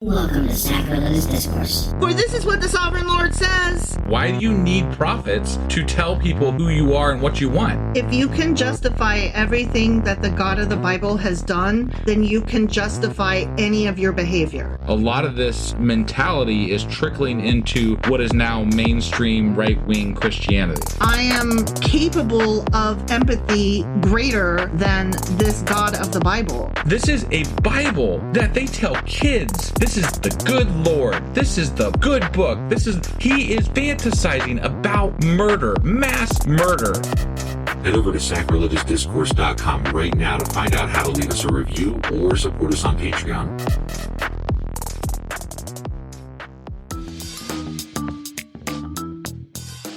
Welcome to Sacrilegious Discourse. For this is what the Sovereign Lord says. Why do you need prophets to tell people who you are and what you want? If you can justify everything that the God of the Bible has done, then you can justify any of your behavior. A lot of this mentality is trickling into what is now mainstream right-wing Christianity. I am capable of empathy greater than this God of the Bible. This is a Bible that they tell kids. This is the good Lord. This is the good book. He is fantasizing about murder, mass murder. Head over to sacrilegiousdiscourse.com right now to find out how to leave us a review or support us on Patreon.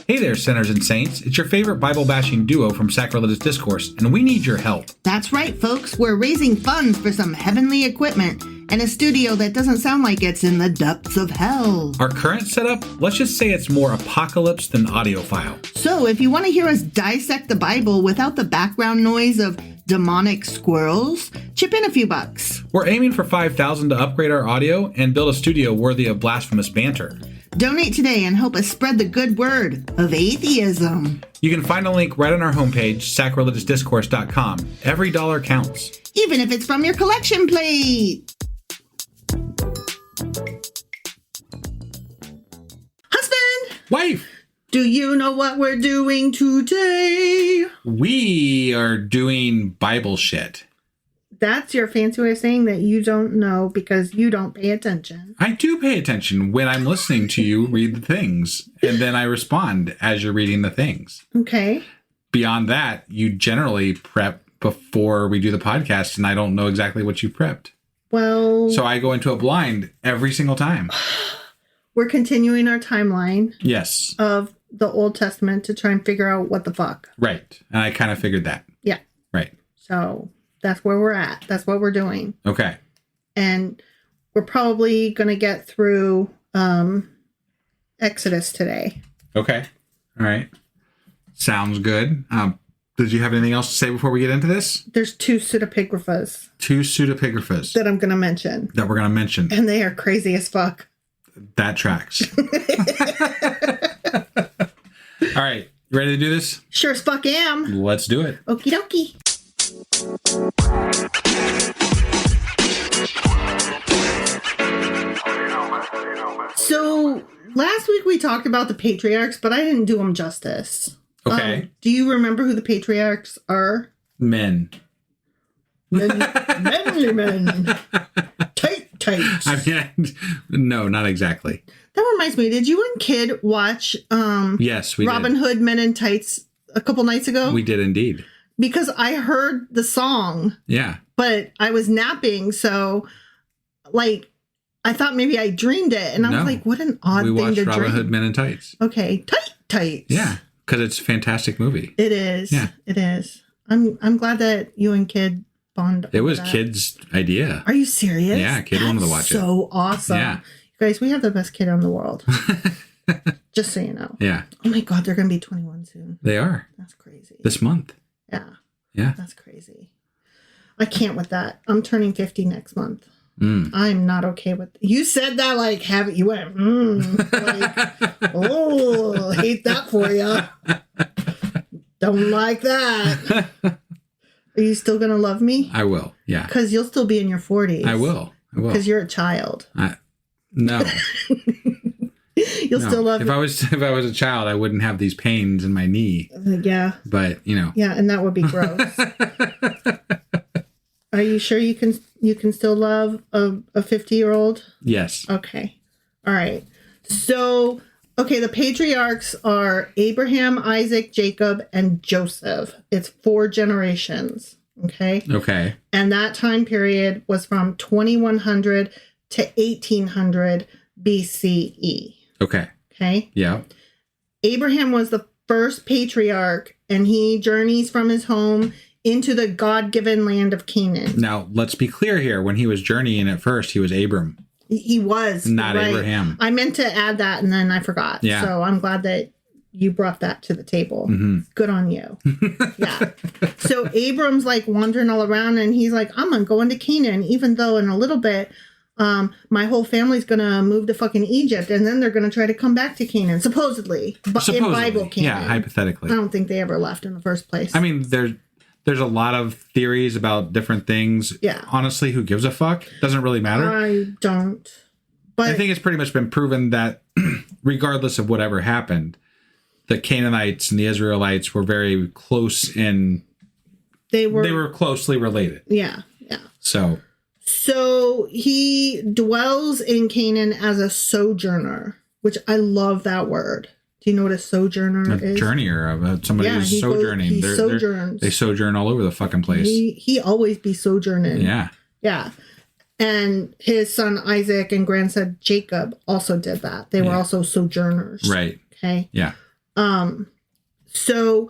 Hey there, sinners and saints. It's your favorite Bible-bashing duo from Sacrilegious Discourse, and we need your help. That's right, folks. We're raising funds for some heavenly equipment and a studio that doesn't sound like it's in the depths of hell. Our current setup, let's just say it's more apocalypse than audiophile. So if you want to hear us dissect the Bible without the background noise of demonic squirrels, chip in a few bucks. We're aiming for $5,000 to upgrade our audio and build a studio worthy of blasphemous banter. Donate today and help us spread the good word of atheism. You can find a link right on our homepage, sacrilegiousdiscourse.com. Every dollar counts. Even if it's from your collection plate. Husband! Wife! Do you know what we're doing today? We are doing Bible shit. That's your fancy way of saying that you don't know because you don't pay attention. I do pay attention when I'm listening to you read the things, and then I respond as you're reading the things. Okay. Beyond that, you generally prep before we do the podcast, and I don't know exactly what you prepped. Well... So I go into a blind every single time. We're continuing our timeline. Yes. Of the Old Testament to try and figure out what the fuck. Right. And I kind of figured that. Yeah. Right. So... that's where we're at. That's what we're doing. Okay. And we're probably going to get through Exodus today. Okay. All right. Sounds good. Did you have anything else to say before we get into this? There's two pseudepigraphas. Two pseudepigraphas. That I'm going to mention. That we're going to mention. And they are crazy as fuck. That tracks. All right. You ready to do this? Sure as fuck am. Let's do it. Okie dokie. So last week we talked about the patriarchs, but I didn't do them justice. Okay. Do you remember who the patriarchs are? Men. Manly men. Tights. I mean, no, not exactly. That reminds me, did you and Kid watch yes, we Robin did. Hood Men in Tights a couple nights ago? We did indeed. Because I heard the song. Yeah. But I was napping, so like I thought maybe I dreamed it, and I was like, "What an odd thing to dream." We watched Robin Hood Men in Tights. Okay, tights. Yeah, because it's a fantastic movie. It is. Yeah, it is. I'm glad that you and Kid bond. It was Kid's idea. Are you serious? Yeah, Kid wanted to watch it. So awesome. Yeah, you guys, we have the best kid in the world. Just so you know. Yeah. Oh my God, they're gonna be 21 soon. They are. That's crazy. This month. Yeah. Yeah. That's crazy. I can't with that. I'm turning 50 next month. Mm. I'm not okay with you said that like you went like, oh, hate that for you. Don't like that. Are you still gonna love me? I will. Yeah. Because you'll still be in your 40s. I will. Because you're a child. No. You'll still love me. If I was a child, I wouldn't have these pains in my knee. Yeah. But Yeah, and that would be gross. Are you sure you can still love a 50-year-old? Yes. Okay. All right. So, the patriarchs are Abraham, Isaac, Jacob, and Joseph. It's 4 generations. Okay. Okay. And that time period was from 2100 to 1800 BCE. Okay. Okay. Yeah. Abraham was the first patriarch, and he journeys from his home into the God-given land of Canaan. Now, let's be clear here. When he was journeying at first, he was Abram. He was. Not right. Abraham. I meant to add that, and then I forgot. Yeah. So I'm glad that you brought that to the table. Mm-hmm. Good on you. Yeah. So Abram's like wandering all around, and he's like, I'm going to go into Canaan, even though in a little bit my whole family's gonna move to fucking Egypt, and then they're gonna try to come back to Canaan, supposedly. But in Bible Canaan. Yeah, hypothetically. I don't think they ever left in the first place. I mean, there's a lot of theories about different things. Yeah. Honestly, who gives a fuck? Doesn't really matter. I don't. But I think it's pretty much been proven that regardless of whatever happened, the Canaanites and the Israelites were very close in... They were closely related. Yeah, yeah. So he dwells in Canaan as a sojourner, which I love that word. Do you know what a sojourner is? A journeyer, somebody who's sojourning. He sojourns. They sojourn all over the fucking place. He always be sojourning. Yeah. Yeah. And his son Isaac and grandson Jacob also did that. They were also sojourners. Right. Okay. Yeah. So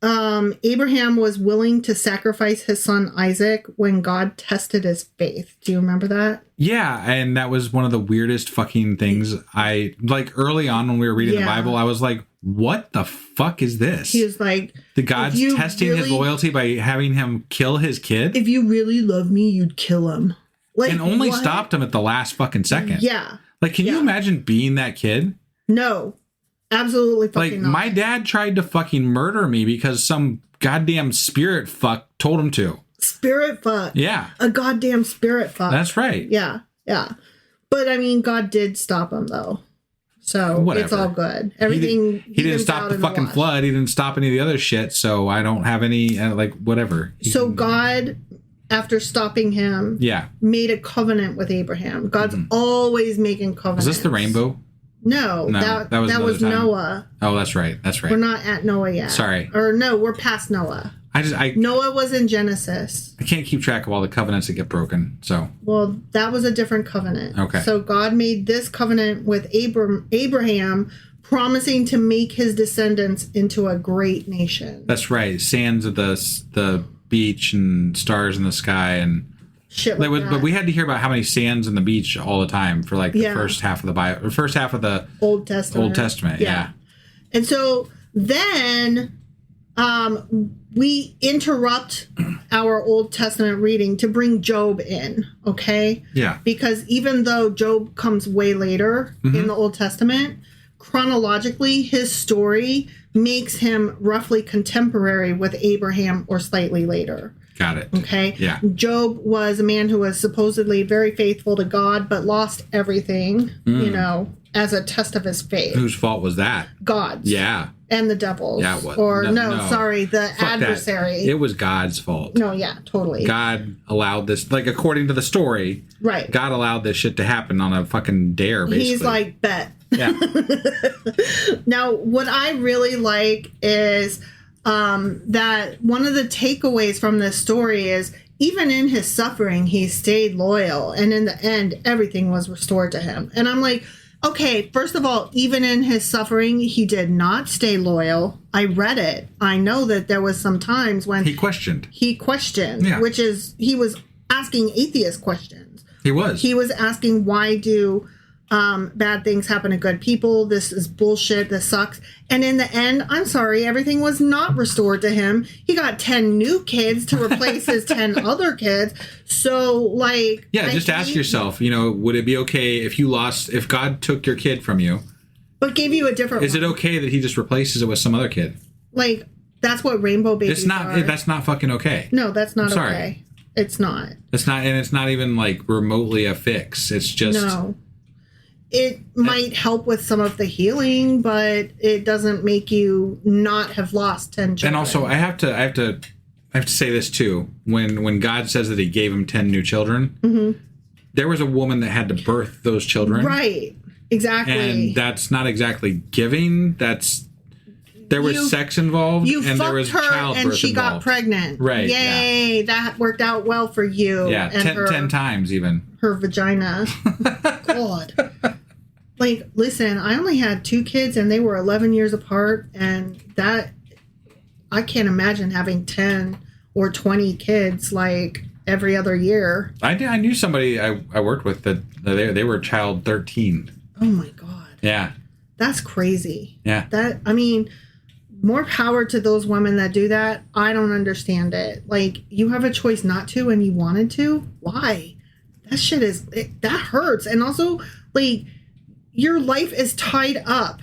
Abraham was willing to sacrifice his son Isaac when God tested his faith. Do you remember that? Yeah, and that was one of the weirdest fucking things. I like early on when we were reading the Bible, I was like, what the fuck is this? He was like, the God's testing his loyalty by having him kill his kid? If you really love me, you'd kill him. Like, and only stopped him at the last fucking second. Yeah. Like, can you imagine being that kid? No. Absolutely fucking not. My dad tried to fucking murder me because some goddamn spirit fuck told him to. Spirit fuck. Yeah. A goddamn spirit fuck. That's right. Yeah. Yeah. But I mean, God did stop him though. So whatever. It's all good. Everything. He didn't stop the fucking flood. He didn't stop any of the other shit. So I don't have any, whatever. So God, after stopping him, made a covenant with Abraham. God's always making covenants. Was this the rainbow? No, that was Noah. Oh, that's right. That's right. We're not at Noah yet. Sorry. Or no, we're past Noah. Noah was in Genesis. I can't keep track of all the covenants that get broken. So. Well, that was a different covenant. Okay. So God made this covenant with Abraham, promising to make his descendants into a great nation. That's right. Sands of the beach and stars in the sky and. Shit like that. But we had to hear about how many sands in the beach all the time for like the first half of the Bible, or first half of the Old Testament. Yeah. And so then we interrupt our Old Testament reading to bring Job in, okay? Yeah. Because even though Job comes way later in the Old Testament, chronologically, his story makes him roughly contemporary with Abraham or slightly later. Got it. Okay. Yeah. Job was a man who was supposedly very faithful to God, but lost everything, as a test of his faith. Whose fault was that? God's. Yeah. And the devil's. Yeah. What? Or sorry, the Fuck adversary. That. It was God's fault. No, yeah, totally. God allowed this, like according to the story. Right. God allowed this shit to happen on a fucking dare, basically. He's like, bet. Yeah. Now, what I really like is that one of the takeaways from this story is even in his suffering, he stayed loyal. And in the end, everything was restored to him. And I'm like, okay, first of all, even in his suffering, he did not stay loyal. I read it. I know that there was some times when he questioned, which is he was asking atheist questions. He was asking, why do bad things happen to good people? This is bullshit. This sucks. And in the end, I'm sorry, everything was not restored to him. He got 10 new kids to replace his 10 other kids. So, just ask yourself, would it be okay if God took your kid from you, but gave you a different Is it okay that he just replaces it with some other kid? That's what rainbow babies are. That's not fucking okay. No, that's not okay. It's not. It's not, and it's not even remotely a fix. It's just... No. It might help with some of the healing, but it doesn't make you not have lost 10 children. And also, I have to say this too. When God says that He gave him 10 new children, there was a woman that had to birth those children, right? Exactly. And that's not exactly giving. There was sex involved, and there was childbirth involved. And she got pregnant. Right. Yay! Yeah. That worked out well for you. Yeah, and 10 times even. Her vagina. God. Listen, I only had 2 kids and they were 11 years apart, and that I can't imagine having 10 or 20 kids every other year. I knew somebody I worked with that they were child 13. Oh my God. Yeah. That's crazy. Yeah. More power to those women that do that. I don't understand it. You have a choice not to and you wanted to. Why? that shit that hurts. And also, like, your life is tied up,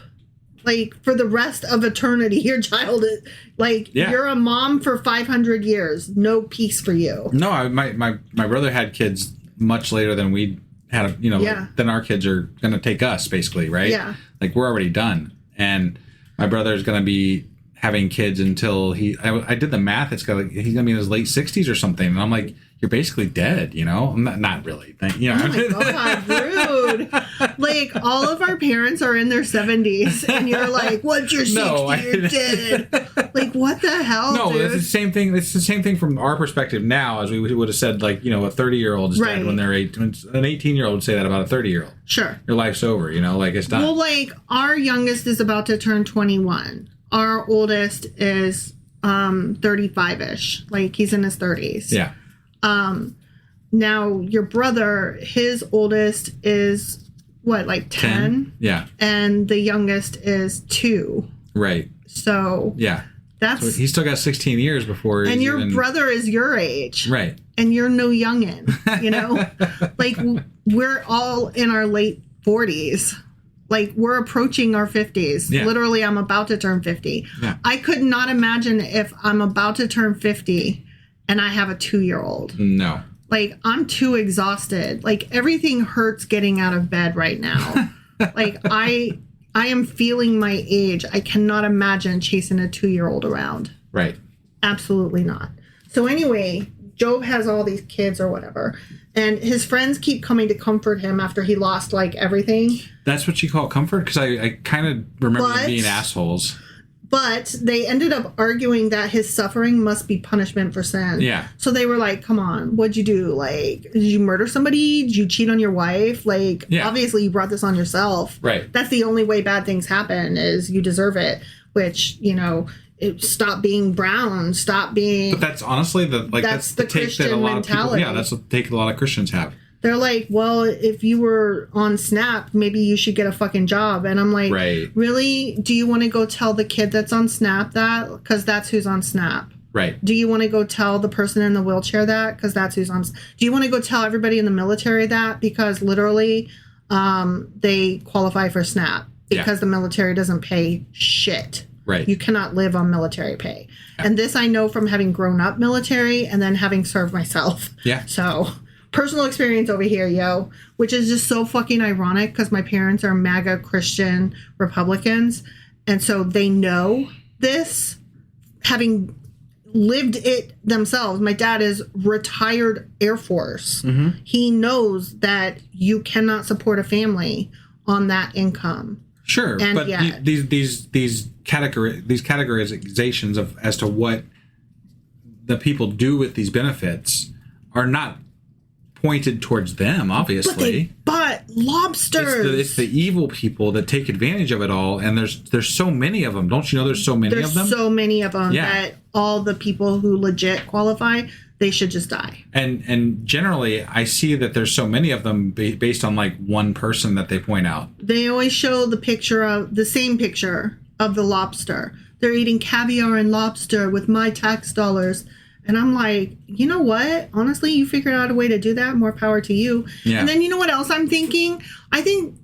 like, for the rest of eternity. Your child is, like, you're a mom for 500 years. No peace for you. No, my brother had kids much later than we had, like, than our kids are going to take us, basically, right? Yeah. Like, we're already done. And my brother's going to be having kids until I did the math. It's got, like, he's going to be in his late 60s or something. And I'm like, you're basically dead, not really. Oh my God, rude. Like, all of our parents are in their 70s, and you're like, once you're 60, you're dead. Like, what the hell, No, dude? it's the same thing. It's the same thing from our perspective now, as we would have said, like, a 30-year-old is dead when they're 8. An 18-year-old would say that about a 30-year-old. Sure. Your life's over, like, it's done. Well, like, our youngest is about to turn 21. Our oldest is 35-ish. Like, he's in his 30s. Yeah. Now your brother, his oldest is what, like 10? Yeah. And the youngest is 2. Right. So yeah, that's so he's still got 16 years before. And your brother is your age. Right. And you're no youngin, like, we're all in our late 40s. Like, we're approaching our 50s. Yeah. Literally, I'm about to turn 50. Yeah. I could not imagine if I'm about to turn 50 and I have a 2-year-old. No. Like, I'm too exhausted. Like, everything hurts getting out of bed right now. Like, I am feeling my age. I cannot imagine chasing a 2-year-old around. Right. Absolutely not. So anyway, Job has all these kids or whatever, and his friends keep coming to comfort him after he lost, like, everything. That's what you call comfort? Because I kind of remember them being assholes. But they ended up arguing that his suffering must be punishment for sin. Yeah. So they were like, come on, what'd you do? Like, did you murder somebody? Did you cheat on your wife? Like, obviously you brought this on yourself. Right. That's the only way bad things happen, is you deserve it, which, stop being brown, stop being... But that's honestly that's the take Christian that a lot mentality. of people... Yeah, that's the take a lot of Christians have. They're like, well, if you were on Snap, maybe you should get a fucking job. And I'm like, really? Do you want to go tell the kid that's on Snap that? Because that's who's on Snap. Right. Do you want to go tell the person in the wheelchair that? Because that's who's on... Do you want to go tell everybody in the military that? Because literally, they qualify for Snap. Because the military doesn't pay shit. Right. You cannot live on military pay. Yeah. And this I know from having grown up military and then having served myself. Yeah. So... personal experience over here, yo, which is just so fucking ironic because my parents are MAGA Christian Republicans. And so they know this, having lived it themselves. My dad is retired Air Force. Mm-hmm. He knows that you cannot support a family on that income. Sure. And but these categorizations of as to what the people do with these benefits are not pointed towards them, obviously. But lobsters. It's the evil people that take advantage of it all, and there's so many of them. Don't you know there's so many of them? There's so many of them that all the people who legit qualify, they should just die. And generally, I see that there's so many of them based on like one person that they point out. They always show the same picture of the lobster. They're eating caviar and lobster with my tax dollars. And I'm like, you know what? Honestly, you figured out a way to do that. More power to you. Yeah. And then you know what else I'm thinking? I think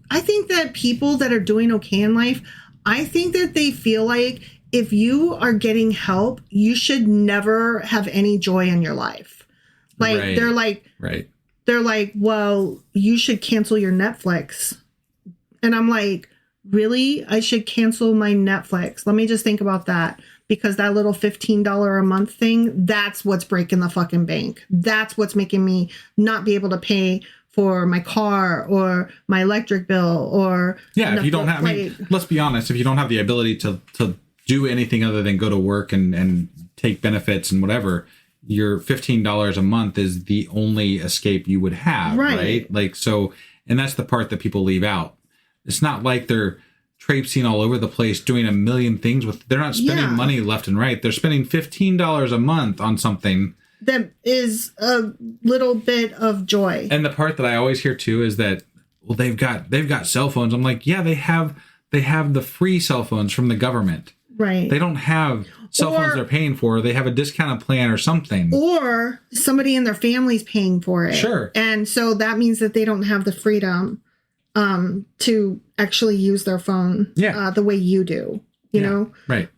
that people that are doing okay in life, I think that they feel like if you are getting help, you should never have any joy in your life. Like they're like, well, you should cancel your Netflix. And I'm like, really? I should cancel my Netflix. Let me just think about that. Because that little $15 a month thing, that's what's breaking the fucking bank. That's what's making me not be able to pay for my car or my electric bill or... Yeah, if you don't have... I mean, let's be honest. If you don't have the ability to do anything other than go to work and take benefits and whatever, your $15 a month is the only escape you would have, right? Like, so... And that's the part that people leave out. It's not like they're traipsing all over the place doing a million things with... They're not spending money left and right. They're spending $15 a month on something that is a little bit of joy. And the part that I always hear too is that, well, they've got cell phones. I'm like, yeah, they have the free cell phones from the government. Right. They don't have cell phones they're paying for. They have a discounted plan or something. Or somebody in their family's paying for it. Sure. And so that means that they don't have the freedom to actually use their phone the way you do. You know? Right.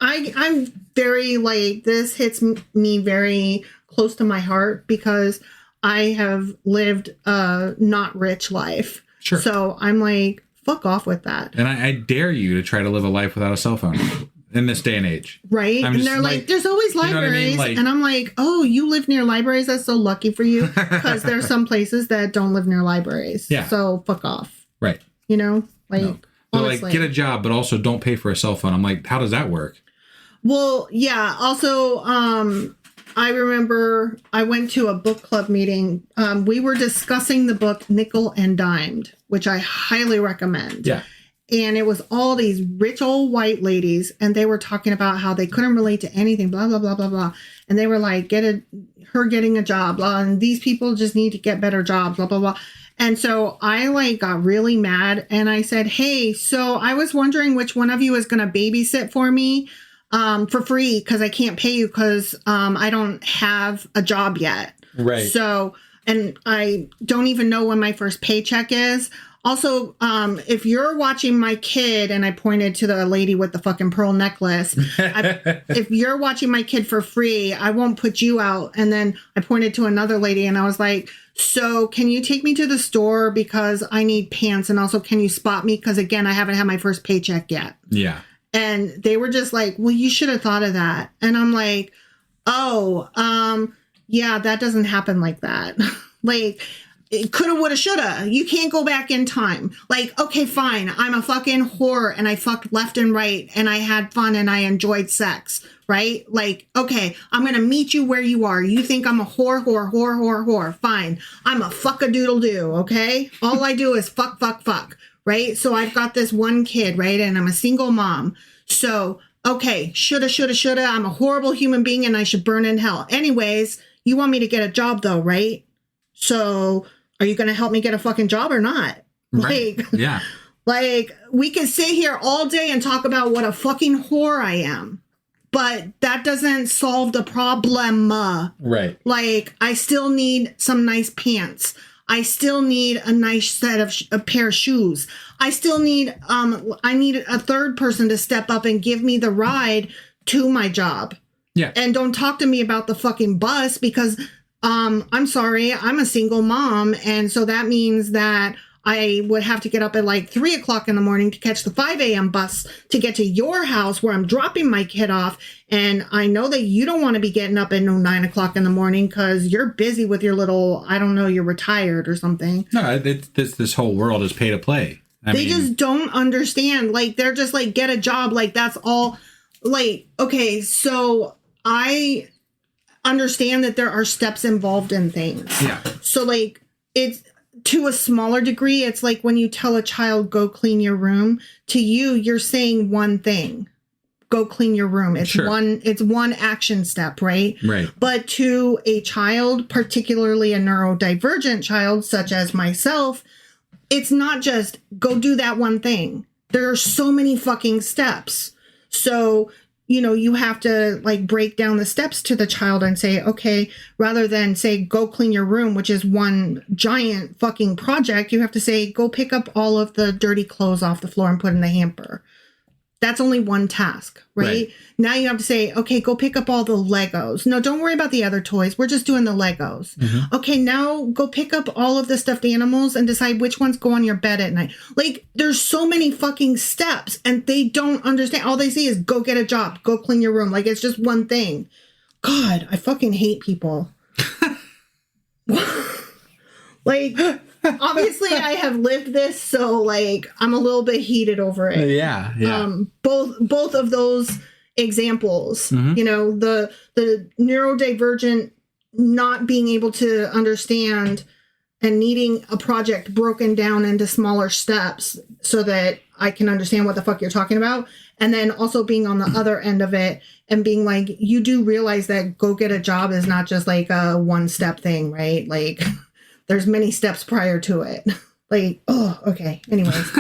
I'm very like, this hits me very close to my heart because I have lived a not rich life. Sure. So I'm like, fuck off with that. And I dare you to try to live a life without a cell phone in this day and age. Right. And they're like, there's always libraries. You know what I mean? And I'm like, oh, you live near libraries? That's so lucky for you. Because there's some places that don't live near libraries. Yeah. So fuck off. Right. You know? Like, no. Like, get a job, but also don't pay for a cell phone. I'm like, how does that work? Well, yeah. Also, I remember I went to a book club meeting. We were discussing the book Nickel and Dimed, which I highly recommend. Yeah. And it was all these rich old white ladies, and they were talking about how they couldn't relate to anything, blah, blah, blah, blah, blah. And they were like, her getting a job, blah, and these people just need to get better jobs, blah, blah, blah. And so I like got really mad, and I said, hey, so I was wondering which one of you is going to babysit for me for free because I can't pay you because I don't have a job yet. Right. So, and I don't even know when my first paycheck is. Also, if you're watching my kid, and I pointed to the lady with the fucking pearl necklace, if you're watching my kid for free, I won't put you out. And then I pointed to another lady and I was like, so can you take me to the store because I need pants? And also, can you spot me? Because again, I haven't had my first paycheck yet. Yeah. And they were just like, well, you should have thought of that. And I'm like, oh, yeah, that doesn't happen like that. Like, it coulda, woulda, shoulda. You can't go back in time. Like, okay, fine. I'm a fucking whore and I fucked left and right and I had fun and I enjoyed sex, right? Like, okay, I'm going to meet you where you are. You think I'm a whore. Fine. I'm a fuck-a-doodle-doo, okay? All I do is fuck, right? So I've got this one kid, right? And I'm a single mom. So, okay, shoulda. I'm a horrible human being and I should burn in hell. Anyways, you want me to get a job though, right? So are you going to help me get a fucking job or not? Right. Like, yeah. Like, we can sit here all day and talk about what a fucking whore I am, but that doesn't solve the problem. Right. Like, I still need some nice pants. I still need a nice set of a pair of shoes. I still need, I need a third person to step up and give me the ride to my job. Yeah. And don't talk to me about the fucking bus because I'm sorry, I'm a single mom. And so that means that I would have to get up at like 3 o'clock in the morning to catch the 5 a.m. bus to get to your house where I'm dropping my kid off. And I know that you don't want to be getting up at 9 o'clock in the morning because you're busy with your little, I don't know, you're retired or something. No, this whole world is pay to play. I mean, just don't understand. Like, they're just like, get a job. Like, that's all. Like, okay, so I understand that there are steps involved in things. Yeah. So like, it's to a smaller degree, it's like when you tell a child, go clean your room, to you, you're saying one thing, go clean your room. It's one action step, right? Right. But to a child, particularly a neurodivergent child, such as myself, it's not just go do that one thing. There are so many fucking steps. So, you know, you have to like break down the steps to the child and say, okay, rather than say, go clean your room, which is one giant fucking project, you have to say, go pick up all of the dirty clothes off the floor and put in the hamper. That's only one task, right? Now you have to say, okay, go pick up all the Legos. No, don't worry about the other toys. We're just doing the Legos. Mm-hmm. Okay, now go pick up all of the stuffed animals and decide which ones go on your bed at night. Like, there's so many fucking steps and they don't understand. All they see is go get a job, go clean your room. Like, it's just one thing. God, I fucking hate people. Like, obviously I have lived this, so like I'm a little bit heated over it. Yeah. Both of those examples, you know, the neurodivergent not being able to understand and needing a project broken down into smaller steps so that I can understand what the fuck you're talking about. And then also being on the other end of it and being like, you do realize that go get a job is not just like a one step thing, right? Like, there's many steps prior to it. Like, oh, okay. Anyways.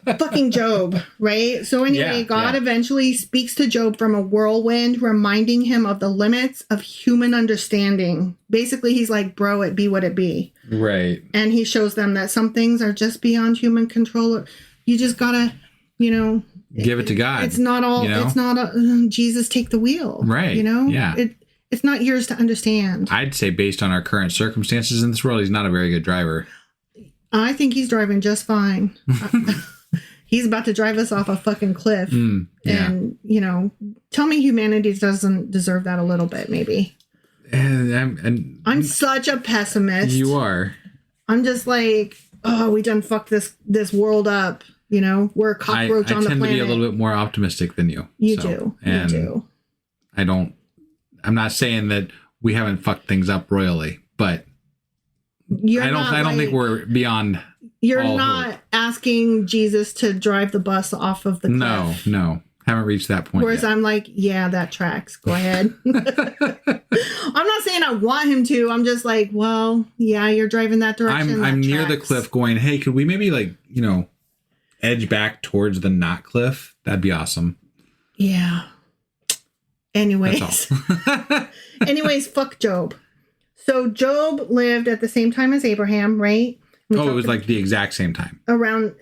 But fucking Job, right? So anyway, God eventually speaks to Job from a whirlwind, reminding him of the limits of human understanding. Basically, he's like, bro, it be what it be. Right. And he shows them that some things are just beyond human control. You just gotta, give it to God. It's not all, it's not Jesus take the wheel. Right. Yeah. It's not yours to understand. I'd say based on our current circumstances in this world, he's not a very good driver. I think he's driving just fine. He's about to drive us off a fucking cliff. And, tell me humanity doesn't deserve that a little bit, maybe. And I'm such a pessimist. You are. I'm just like, we done fucked this world up. We're a cockroach on the planet. I tend to be a little bit more optimistic than you. You do. I'm not saying that we haven't fucked things up royally, but I don't think we're beyond. You're not asking Jesus to drive the bus off of the cliff. No. Haven't reached that point Whereas yet. I'm like, yeah, that tracks. Go ahead. I'm not saying I want him to. I'm just like, well, yeah, you're driving that direction. I'm near the cliff going, hey, could we maybe edge back towards the not cliff? That'd be awesome. Yeah. Anyways, fuck Job. So Job lived at the same time as Abraham, right? It was like the exact same time. Around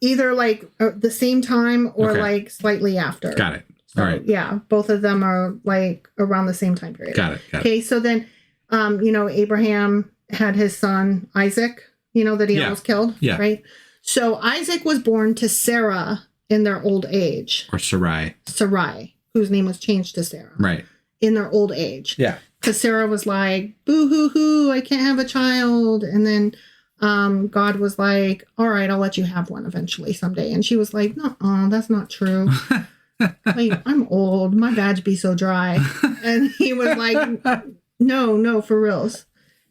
either like the same time or like slightly after. Got it. So, all right. Yeah, both of them are like around the same time period. Got it. Okay, so then, Abraham had his son Isaac, that he almost killed. Yeah. Right. So Isaac was born to Sarah in their old age. Or Sarai. Whose name was changed to Sarah. Right. In their old age. Yeah. Because Sarah was like, boo hoo hoo, I can't have a child. And then God was like, all right, I'll let you have one eventually someday. And she was like, no, that's not true. Like, I'm old. My badge be so dry. And he was like, no, for reals.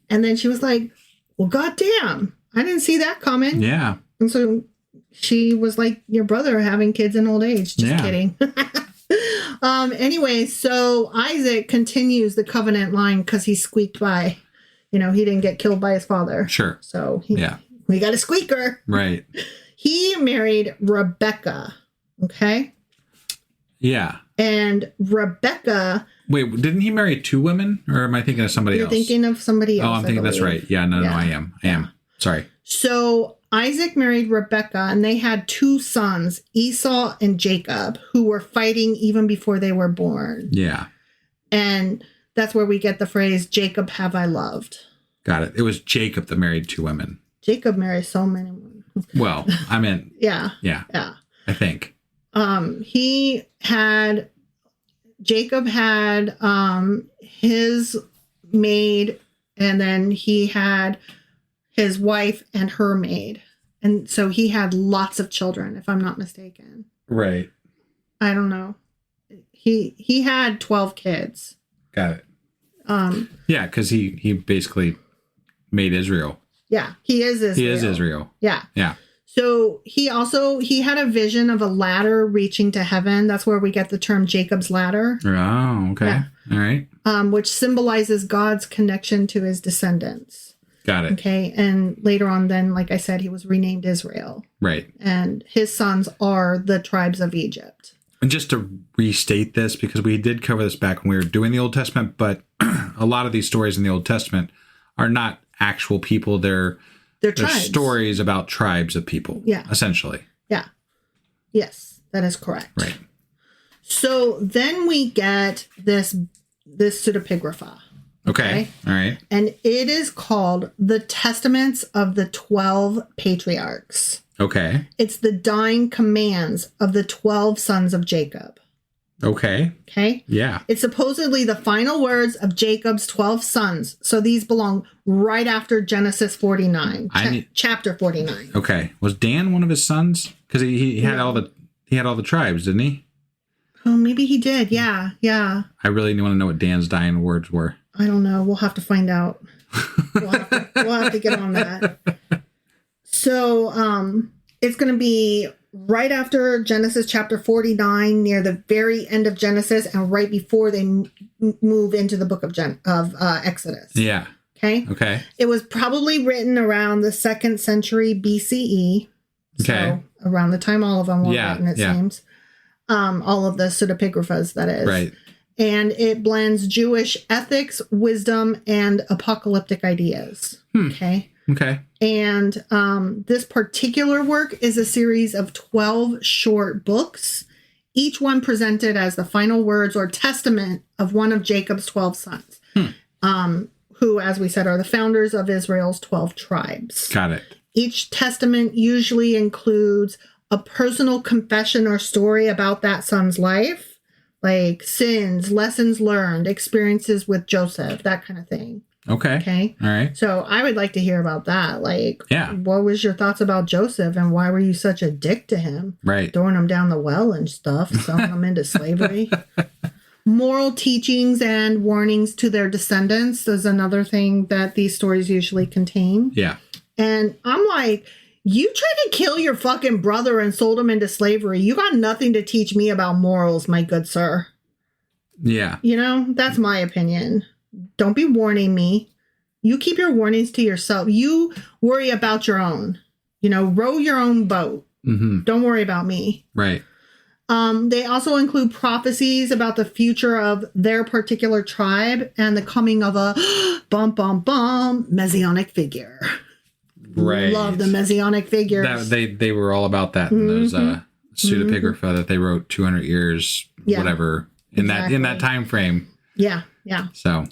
And then she was like, well, goddamn, I didn't see that coming. Yeah. And so she was like, your brother having kids in old age. Just kidding. Anyway, so Isaac continues the covenant line because he squeaked by. He didn't get killed by his father. Sure. So we got a squeaker. Right. He married Rebecca. Okay. Yeah. And Rebecca. Wait, didn't he marry two women, or am I thinking of somebody else? You're thinking of somebody else. Oh, I'm thinking that's right. Yeah. No, I am. Sorry. So Isaac married Rebecca, and they had two sons, Esau and Jacob, who were fighting even before they were born. Yeah. And that's where we get the phrase, Jacob have I loved. Got it. It was Jacob that married two women. Jacob married so many women. Well, I meant. Yeah. I think. Jacob had his maid, and then he had his wife and her maid. And so he had lots of children, if I'm not mistaken. Right. I don't know. He had 12 kids. Got it. Yeah, because he basically made Israel. Yeah, he is Israel. He is Israel. Yeah. Yeah. So he had a vision of a ladder reaching to heaven. That's where we get the term Jacob's ladder. Oh, okay. Yeah. All right. Which symbolizes God's connection to his descendants. Got it. Okay. And later on then, like I said, he was renamed Israel. Right. And his sons are the tribes of Egypt. And just to restate this, because we did cover this back when we were doing the Old Testament, but a lot of these stories in the Old Testament are not actual people. They're stories about tribes of people. Yeah. Essentially. Yeah. Yes, that is correct. Right. So then we get this pseudepigrapha. Okay. All right. And it is called The Testaments of the 12 Patriarchs. Okay. It's the dying commands of the 12 sons of Jacob. Okay. Okay. Yeah. It's supposedly the final words of Jacob's 12 sons. So these belong right after Genesis 49, chapter 49. Okay. Was Dan one of his sons? Because he had all the tribes, didn't he? Oh, maybe he did. Yeah. Yeah. I really want to know what Dan's dying words were. I don't know. We'll have to find out. We'll have to get on that. So it's going to be right after Genesis chapter 49, near the very end of Genesis, and right before they move into the book of Exodus. Yeah. Okay. Okay. It was probably written around the 2nd century BCE. Okay. around the time all of them were written, it yeah. seems. All of the pseudepigraphas, that is. Right. And it blends Jewish ethics, wisdom, and apocalyptic ideas. Okay. Okay. And this particular work is a series of 12 short books, each one presented as the final words or testament of one of Jacob's 12 sons, who, as we said, are the founders of Israel's 12 tribes. Got it. Each testament usually includes a personal confession or story about that son's life, like sins, lessons learned, experiences with Joseph, that kind of thing. Okay. Okay. All right. So I would like to hear about that. Like, Yeah. what was your thoughts about Joseph and why were you such a dick to him? Right. Throwing him down the well and stuff, selling him into slavery. Moral teachings and warnings to their descendants is another thing that these stories usually contain. Yeah. And I'm like, you tried to kill your fucking brother and sold him into slavery. You got nothing to teach me about morals, my good sir. Yeah. You know, that's my opinion. Don't be warning me. You keep your warnings to yourself. You worry about your own. You know, row your own boat. Mm-hmm. Don't worry about me. Right. They also include prophecies about the future of their particular tribe and the coming of a messianic figure. Right. Love the messianic figures. They were all about that in those pseudepigrapha that they wrote 200 years, whatever, in that time frame. Yeah, yeah. So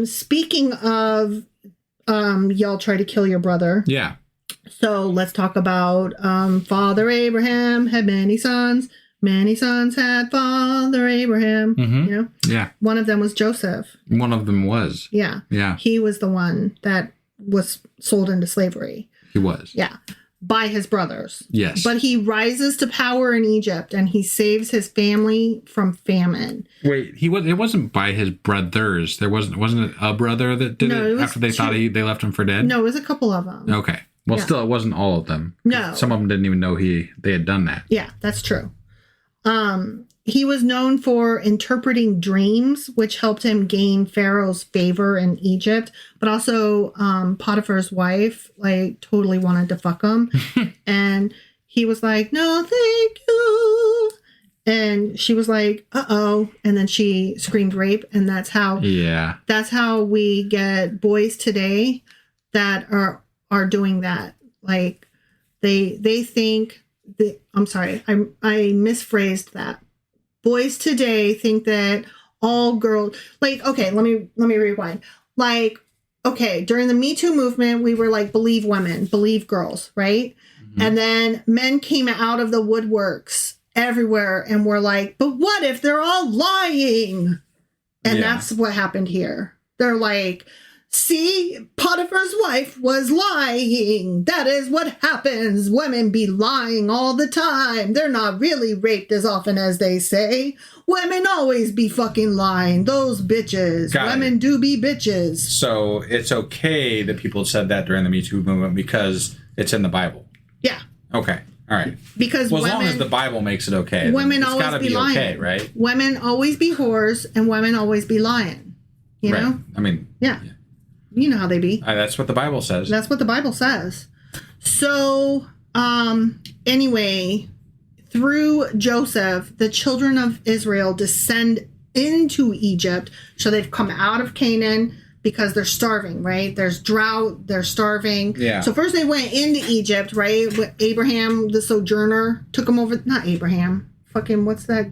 Speaking of y'all try to kill your brother. yeah. So let's talk about Father Abraham had many sons. Many sons had Father Abraham. Mm-hmm. You know? Yeah. One of them was Joseph. One of them was. Yeah. Yeah. He was the one that was sold into slavery. He was. Yeah. By his brothers. Yes. But he rises to power in Egypt and he saves his family from famine. Wait, it wasn't by his brothers. There wasn't it a brother that did it after they thought they left him for dead? No, it was a couple of them. Okay. Well, still, it wasn't all of them. No. Some of them didn't even know they had done that. Yeah, that's true. He was known for interpreting dreams, which helped him gain Pharaoh's favor in Egypt. But also, Potiphar's wife, like, totally wanted to fuck him. And he was like, no, thank you. And she was like, uh-oh. And then she screamed rape. And that's how we get boys today that are doing that. Like, they think that, I'm sorry, I misphrased that. Boys today think that all girls, like, okay, let me rewind. Like, okay, during the Me Too movement, we were like, believe women, believe girls, right? Mm-hmm. And then men came out of the woodworks everywhere and were like, but what if they're all lying? And that's what happened here. They're like, see, Potiphar's wife was lying. That is what happens. Women be lying all the time. They're not really raped as often as they say. Women always be fucking lying. Those bitches. Women do be bitches. So it's okay that people said that during the Me Too movement because it's in the Bible. Yeah. Okay. All right. Because as long as the Bible makes it okay, women it's always gotta be be lying. Okay, right? Women always be whores and women always be lying. You know? I mean, yeah. You know how they be. That's what the Bible says. That's what the Bible says. So, anyway, through Joseph, the children of Israel descend into Egypt. So they've come out of Canaan because they're starving, right? There's drought. They're starving. Yeah. So first they went into Egypt, right? With Abraham, the sojourner, took them over. Not Abraham. Fucking, what's that?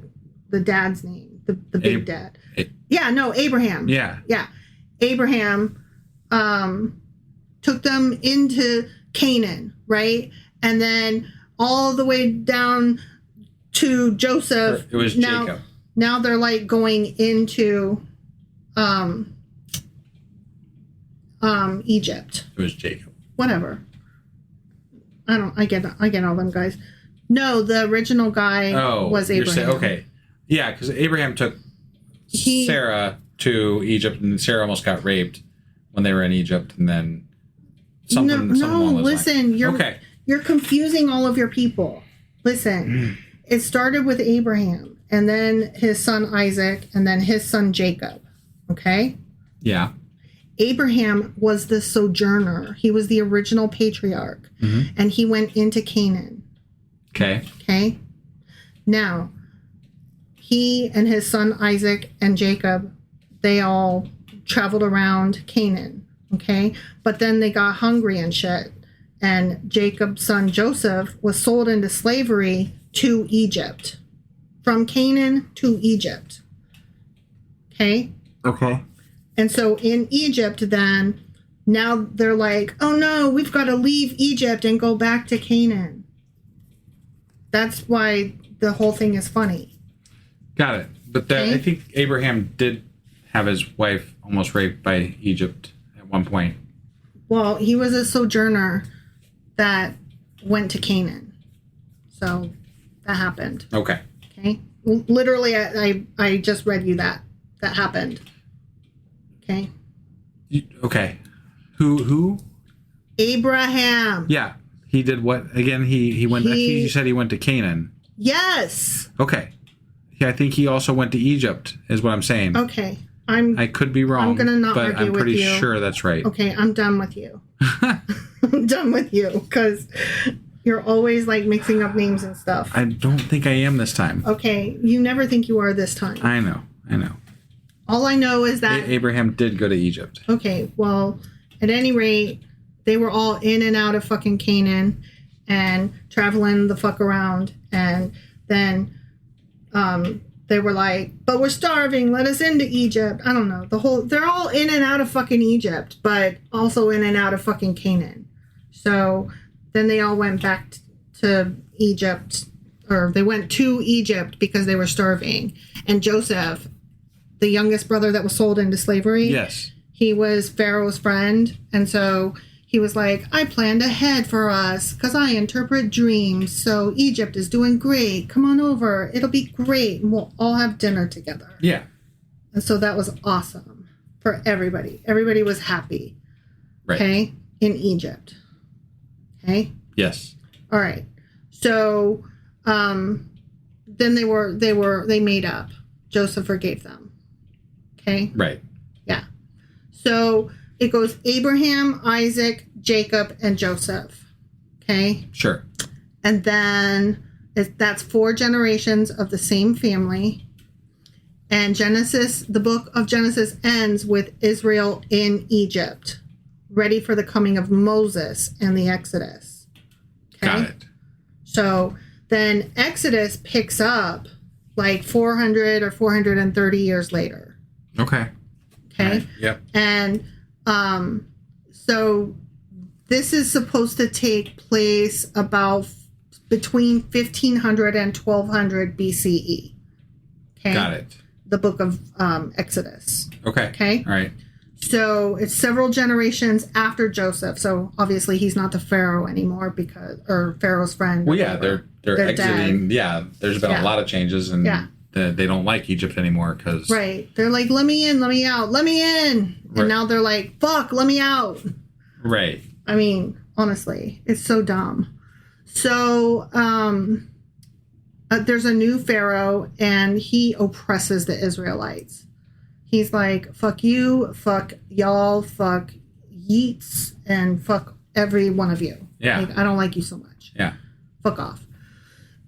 The dad's name. The big dad. Abraham. Yeah. Yeah. Abraham took them into Canaan, right? And then all the way down to Joseph. It was Jacob. Now they're like going into Egypt. It was Jacob. Whatever. I get all them guys. No, the original guy was Abraham. Okay. Yeah, because Abraham took Sarah to Egypt and Sarah almost got raped when they were in Egypt, and then something along those lines. You're confusing all of your people. Listen, it started with Abraham, and then his son Isaac, and then his son Jacob. Okay? Yeah. Abraham was the sojourner. He was the original patriarch. Mm-hmm. And he went into Canaan. Okay. Okay. Now, he and his son Isaac and Jacob, they all traveled around Canaan. Okay. But then they got hungry and shit. And Jacob's son Joseph was sold into slavery to Egypt. From Canaan to Egypt. Okay. Okay. And so in Egypt, then, now they're like, oh no, we've got to leave Egypt and go back to Canaan. That's why the whole thing is funny. Got it. But I think Abraham did have his wife almost raped by Egypt at one point. Well, he was a sojourner that went to Canaan. So that happened. Okay. Okay. Literally, I just read you that. That happened. Okay. Okay. Who? Abraham. Yeah. He did what? Again, he went, he said he went to Canaan. Yes. Okay. Yeah, I think he also went to Egypt, is what I'm saying. Okay. I could be wrong. I'm gonna not but argue I'm pretty with you. sure that's right. Okay, I'm done with you. I'm done with you because you're always like mixing up names and stuff. I don't think I am this time. Okay, you never think you are this time. I know. All I know is that Abraham did go to Egypt. Okay, well, at any rate, they were all in and out of fucking Canaan and traveling the fuck around, and then they were like, but we're starving, let us into Egypt. I don't know. They're all in and out of fucking Egypt, but also in and out of fucking Canaan. So then they all went back to Egypt, or they went to Egypt because they were starving. And Joseph, the youngest brother that was sold into slavery, yes, he was Pharaoh's friend. And so he was like, I planned ahead for us because I interpret dreams. So Egypt is doing great. Come on over. It'll be great. And we'll all have dinner together. Yeah. And so that was awesome for everybody. Everybody was happy. Right. Okay. In Egypt. Okay. Yes. All right. So then they made up. Joseph forgave them. Okay. Right. Yeah. So it goes Abraham, Isaac, Jacob, and Joseph. Okay. Sure. And then that's 4 generations of the same family. And the book of Genesis ends with Israel in Egypt, ready for the coming of Moses and the Exodus. Okay? Got it. So then Exodus picks up like 400 or 430 years later. Okay. Okay. Right. Yep. And so this is supposed to take place about between 1500 and 1200 BCE. Okay. Got it. The book of Exodus. Okay. Okay. All right. So it's several generations after Joseph. So obviously he's not the Pharaoh anymore or Pharaoh's friend. Well, yeah, they're exiting. Dead. Yeah, there's been a lot of changes, and they don't like Egypt anymore because right. They're like, let me in, let me out, let me in, right. And now they're like, fuck, let me out. Right. I mean, honestly, it's so dumb. So there's a new Pharaoh, and he oppresses the Israelites. He's like, fuck you, fuck y'all, fuck yeets, and fuck every one of you. Yeah. Like, I don't like you so much. Yeah. Fuck off.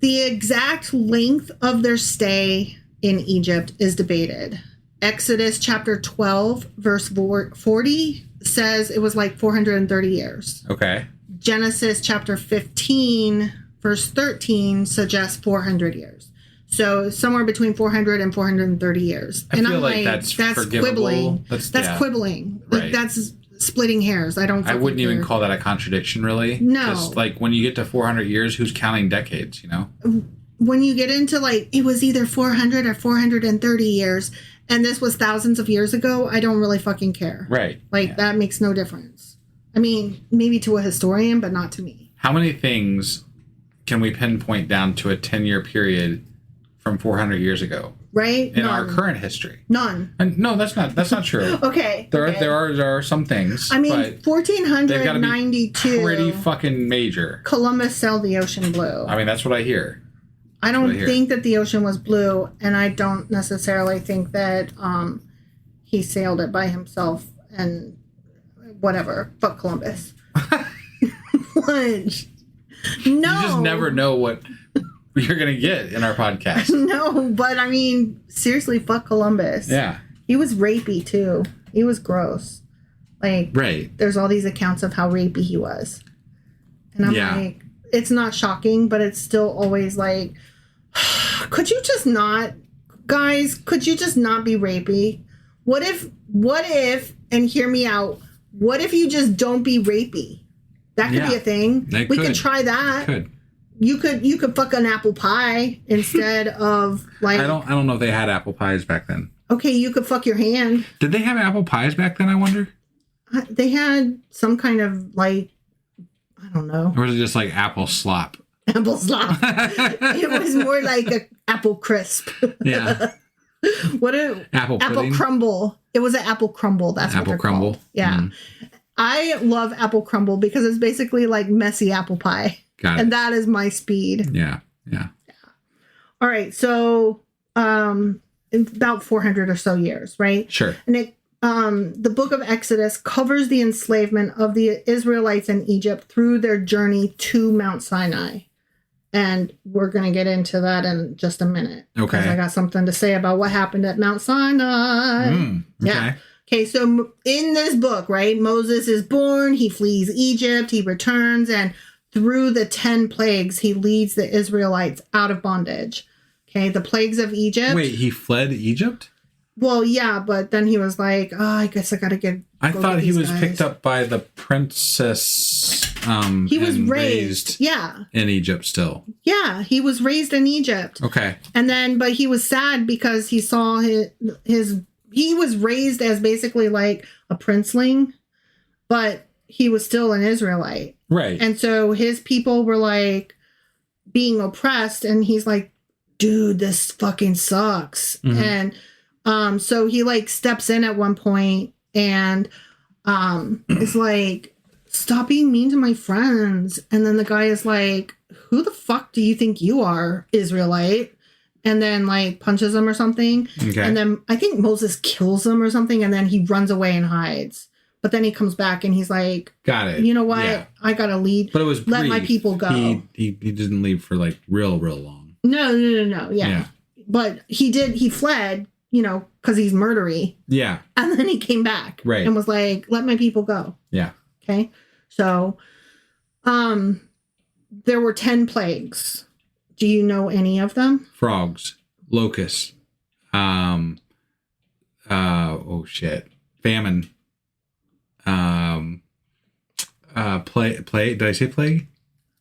The exact length of their stay in Egypt is debated. Exodus chapter 12, verse 40 says it was like 430 years. Okay. Genesis chapter 15, verse 13 suggests 400 years. So somewhere between 400 and 430 years. I feel like that's quibbling. That's quibbling. Like, right. That's splitting hairs. I wouldn't even call that a contradiction, really. No. Just like when you get to 400 years, who's counting decades, you know? When you get into like, it was either 400 or 430 years, and this was thousands of years ago, I don't really fucking care. Right. Like, that makes no difference. I mean, maybe to a historian, but not to me. How many things can we pinpoint down to a 10-year period from 400 years ago? Right? In our current history. None. And no, that's not true. Okay. There are some things. I mean, but 1492. Pretty fucking major. Columbus sailed the ocean blue. I mean, that's what I hear. I don't think that the ocean was blue, and I don't necessarily think that he sailed it by himself and whatever. Fuck Columbus. What? No. You just never know what you're going to get in our podcast. No, but I mean, seriously, fuck Columbus. Yeah. He was rapey, too. He was gross. Like, right. There's all these accounts of how rapey he was. And I'm like, it's not shocking, but it's still always like, could you just not, guys, could you just not be rapey? What if, and hear me out, what if you just don't be rapey? That could be a thing. We could try that. You could fuck an apple pie instead of like. I don't know if they had apple pies back then. Okay, you could fuck your hand. Did they have apple pies back then, I wonder? They had some kind of like, I don't know. Or was it just like apple slop? Apple slop. It was more like a apple crisp. Yeah. Apple crumble. It was an apple crumble. That's what they're crumble. Called. Yeah. Mm. I love apple crumble because it's basically like messy apple pie. Got it. And that is my speed. Yeah. All right. So, about 400 or so years, right? Sure. And the book of Exodus covers the enslavement of the Israelites in Egypt through their journey to Mount Sinai. And we're going to get into that in just a minute. Okay. Because I got something to say about what happened at Mount Sinai. Okay. Yeah. Okay, so in this book, right, Moses is born, he flees Egypt, he returns, and through the 10 plagues, he leads the Israelites out of bondage. Okay, the plagues of Egypt. Wait, he fled Egypt? Well, yeah, but then he was like, oh, I guess I gotta get. I thought he was picked up by the princess. He was raised, in Egypt still. Yeah, he was raised in Egypt. Okay. And then, but he was sad because he saw he was raised as basically like a princeling, but he was still an Israelite. Right. And so his people were like being oppressed, and he's like, dude, this fucking sucks. Mm-hmm. And so he like steps in at one point and is like, stop being mean to my friends. And then the guy is like, who the fuck do you think you are, Israelite? And then like punches him or something. Okay. And then I think Moses kills him or something. And then he runs away and hides. But then he comes back and he's like, got it. You know what? Yeah. I got to lead. But it was let my people go. He didn't leave for like real long. No. Yeah. But he fled, because he's murdery. Yeah. And then he came back. Right. And was like, let my people go. Yeah. Okay. So, there were 10 plagues. Do you know any of them? Frogs, locusts, famine, plague. Did I say plague?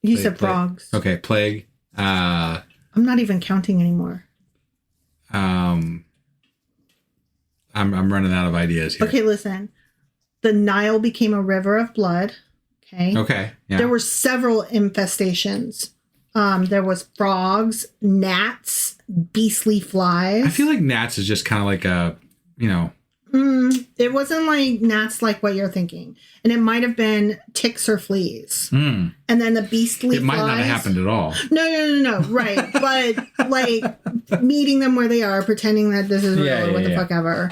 You said frogs. Okay, plague. I'm not even counting anymore. I'm running out of ideas here. Okay, listen. The Nile became a river of blood. Okay. Okay. Yeah. There were several infestations. There was frogs, gnats, beastly flies. I feel like gnats is just kind of like a, it wasn't like gnats like what you're thinking. And it might have been ticks or fleas. And then the beastly flies. It might not have happened at all. No. Right. But like meeting them where they are, pretending that this is real or what the fuck ever.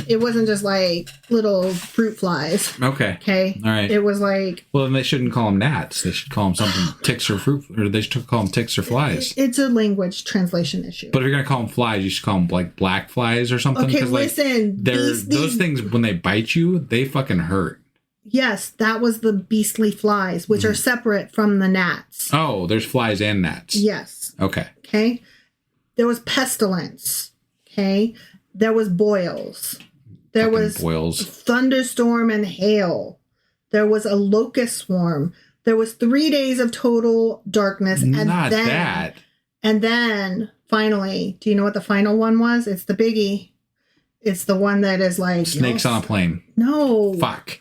It wasn't just like little fruit flies. Okay. All right. It was like. Well, then they shouldn't call them gnats. They should call them something ticks or fruit, or they should call them ticks or flies. It's a language translation issue. But if you're gonna call them flies, you should call them like black flies or something. Okay, listen. Those things when they bite you, they fucking hurt. Yes, that was the beastly flies, which are separate from the gnats. Oh, there's flies and gnats. Yes. Okay. Okay. There was pestilence. Okay. There was boils. There was thunderstorm and hail. There was a locust swarm. There was 3 days of total darkness. And then finally, do you know what the final one was? It's the biggie. It's the one that is like snakes on a plane. No. Fuck.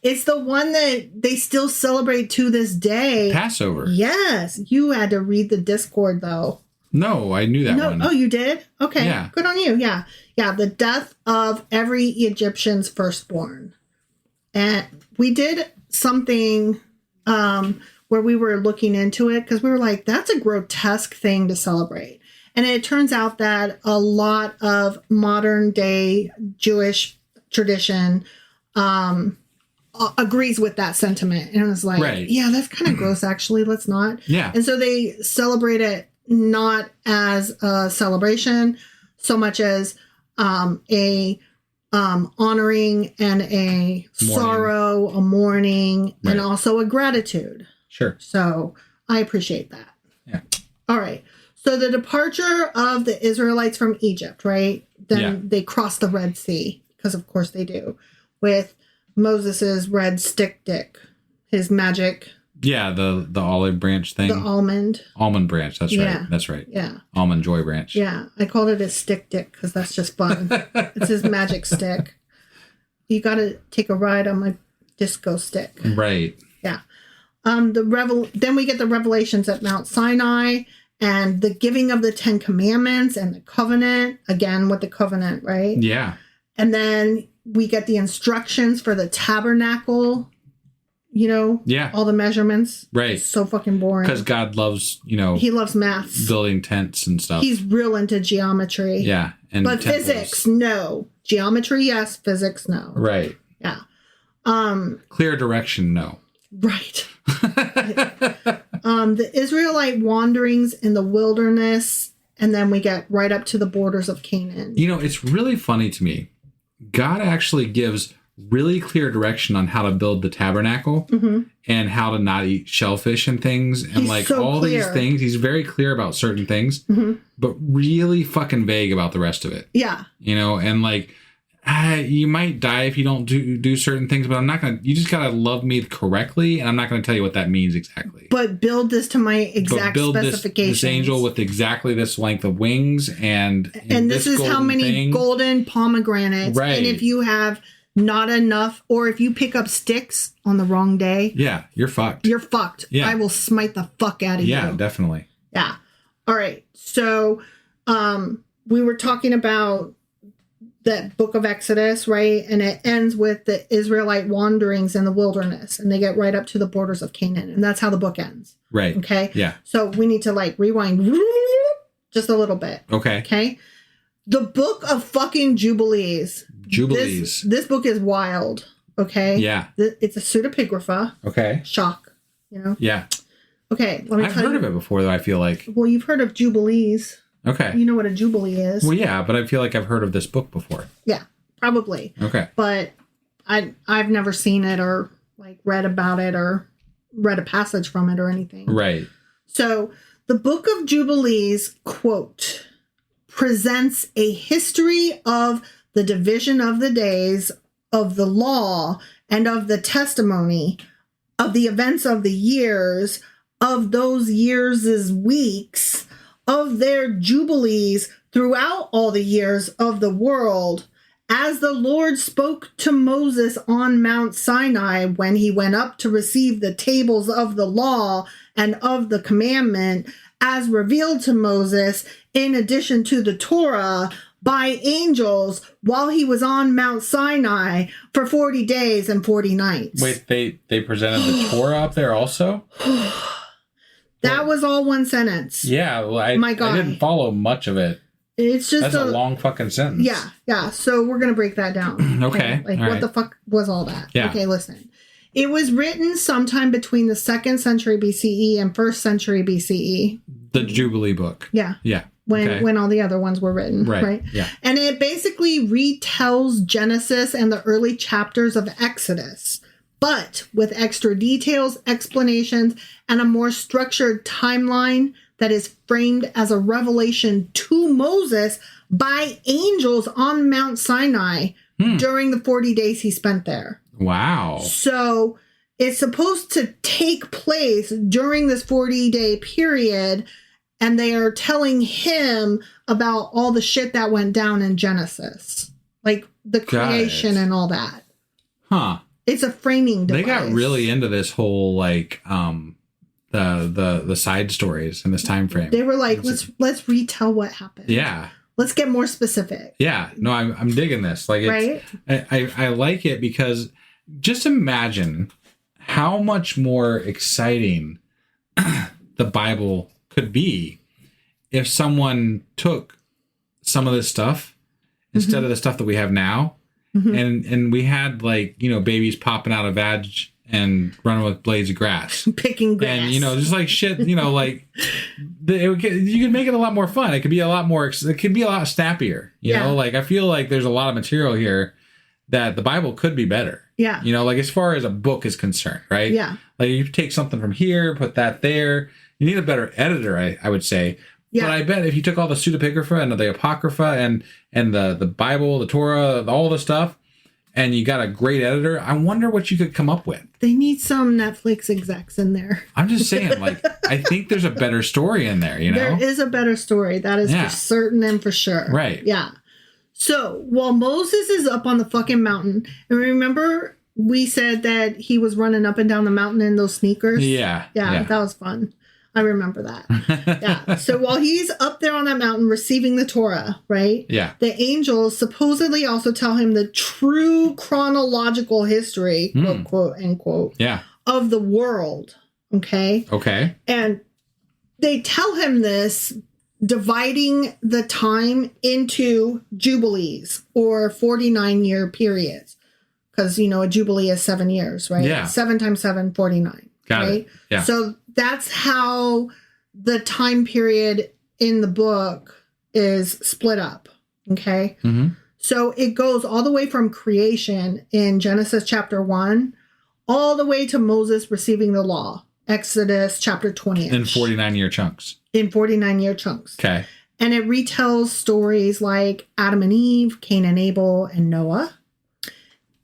It's the one that they still celebrate to this day. Passover. Yes. You had to read the Discord though. No, I knew that one. Oh, you did? Okay. Yeah. Good on you. Yeah. Yeah. The death of every Egyptian's firstborn. And we did something where we were looking into it because we were like, that's a grotesque thing to celebrate. And it turns out that a lot of modern day Jewish tradition agrees with that sentiment. And it's like, Right. yeah, that's kind of gross, actually. Let's not. Yeah. And so they celebrate it not as a celebration so much as a honoring and a sorrow, a mourning, and also a gratitude. Sure. So I appreciate that. Yeah. All right. So the departure of the Israelites from Egypt, right? Then they cross the Red Sea, because of course they do, with Moses's red stick dick, his magic. Yeah, the olive branch thing. The almond branch. That's Yeah. right. That's right. Yeah. Almond joy branch. Yeah. I called it a stick dick because that's just fun. It's his magic stick. You got to take a ride on my disco stick. Right. Yeah. Then we get the revelations at Mount Sinai and the giving of the 10 Commandments and the covenant, again with the covenant, right? Yeah. And then we get the instructions for the tabernacle, all the measurements. Right. It's so fucking boring. Because God loves, he loves maths. building tents and stuff. He's real into geometry. Yeah. But temples. physics, no. Geometry, yes. Physics, no. Right. Yeah. Clear direction, no. Right. The Israelite wanderings in the wilderness, and then we get right up to the borders of Canaan. It's really funny to me. God actually gives really clear direction on how to build the tabernacle and how to not eat shellfish and things and He's like so all clear. these things. He's very clear about certain things, but really fucking vague about the rest of it. Yeah. And like, you might die if you don't do certain things, but you just gotta love me correctly, and I'm not gonna tell you what that means exactly. But build this to my exact specifications. This angel with exactly this length of wings, and this is how many golden pomegranates. Right. And if you have not enough, or if you pick up sticks on the wrong day, yeah, you're fucked. You're fucked. Yeah. I will smite the fuck out of you. Yeah, definitely. Yeah. All right. So, we were talking about that book of Exodus, right? And it ends with the Israelite wanderings in the wilderness, and they get right up to the borders of Canaan. And that's how the book ends. Right. Okay. Yeah. So we need to rewind just a little bit. Okay. Okay. The book of fucking Jubilees. Jubilees. This book is wild. Okay. Yeah. It's a pseudepigrapha. Okay. Shock. Yeah. Okay. Let me I've tell you. heard of it before, though, I feel like. Well, you've heard of Jubilees. Okay. You know what a Jubilee is. Well, yeah, but I feel like I've heard of this book before. Yeah, probably. Okay. But I've never seen it or read about it or read a passage from it or anything. Right. So the Book of Jubilees, quote, presents a history of the division of the days, of the law, and of the testimony, of the events of the years, of those years' weeks, of their jubilees throughout all the years of the world, as the Lord spoke to Moses on Mount Sinai when he went up to receive the tables of the law and of the commandment, as revealed to Moses in addition to the Torah by angels while he was on Mount Sinai for 40 days and 40 nights. Wait, they presented the Torah up there also? That was all one sentence. Yeah, well, I didn't follow much of it. It's just That's a long fucking sentence. Yeah. So we're gonna break that down. Okay. What the fuck was all that? Yeah. Okay, listen. It was written sometime between the 2nd century BCE and 1st century BCE. The Jubilee book. Yeah. Yeah. When all the other ones were written. Right. Yeah. And it basically retells Genesis and the early chapters of Exodus, but with extra details, explanations, and a more structured timeline that is framed as a revelation to Moses by angels on Mount Sinai during the 40 days he spent there. Wow. So it's supposed to take place during this 40-day period, and they are telling him about all the shit that went down in Genesis, like the creation and all that. Huh. It's a framing device. They got really into this whole the side stories in this time frame. They were like, let's retell what happened. Yeah. Let's get more specific. Yeah. No, I'm digging this. Like, it's, right? I like it because just imagine how much more exciting the Bible could be if someone took some of this stuff instead of the stuff that we have now and we had like, you know, babies popping out of vag and running with blades of grass, Picking grass. and, you know, just like shit, you know, like you could make it a lot more fun. It could be a lot more, it could be a lot snappier, you know, like I feel like there's a lot of material here that the Bible could be better. Yeah. You know, like as far as a book is concerned, right? Yeah. Like you take something from here, put that there. You need a better editor, I would say. Yeah. But I bet if you took all the pseudepigrapha and the Apocrypha and the Bible, the Torah, all the stuff, and you got a great editor, I wonder what you could come up with. They need some Netflix execs in there. I'm just saying, like, I think there's a better story in there, you know? There is a better story. That is for certain and for sure. Right. Yeah. So while Moses is up on the fucking mountain, and remember we said that he was running up and down the mountain in those sneakers? Yeah. Yeah, that was fun. I remember that. Yeah. So while he's up there on that mountain receiving the Torah, right? Yeah. The angels supposedly also tell him the true chronological history, quote, quote, end quote, of the world. Okay. Okay. And they tell him this, dividing the time into jubilees or 49-year periods. Because, you know, a jubilee is 7 years, right? Yeah. 7 times 7, 49. Got right? it. Yeah. So that's how the time period in the book is split up. Okay. Mm-hmm. So it goes all the way from creation in Genesis chapter 1, all the way to Moses receiving the law, Exodus chapter 20. In 49-year chunks. In 49-year chunks. Okay. And it retells stories like Adam and Eve, Cain and Abel, and Noah.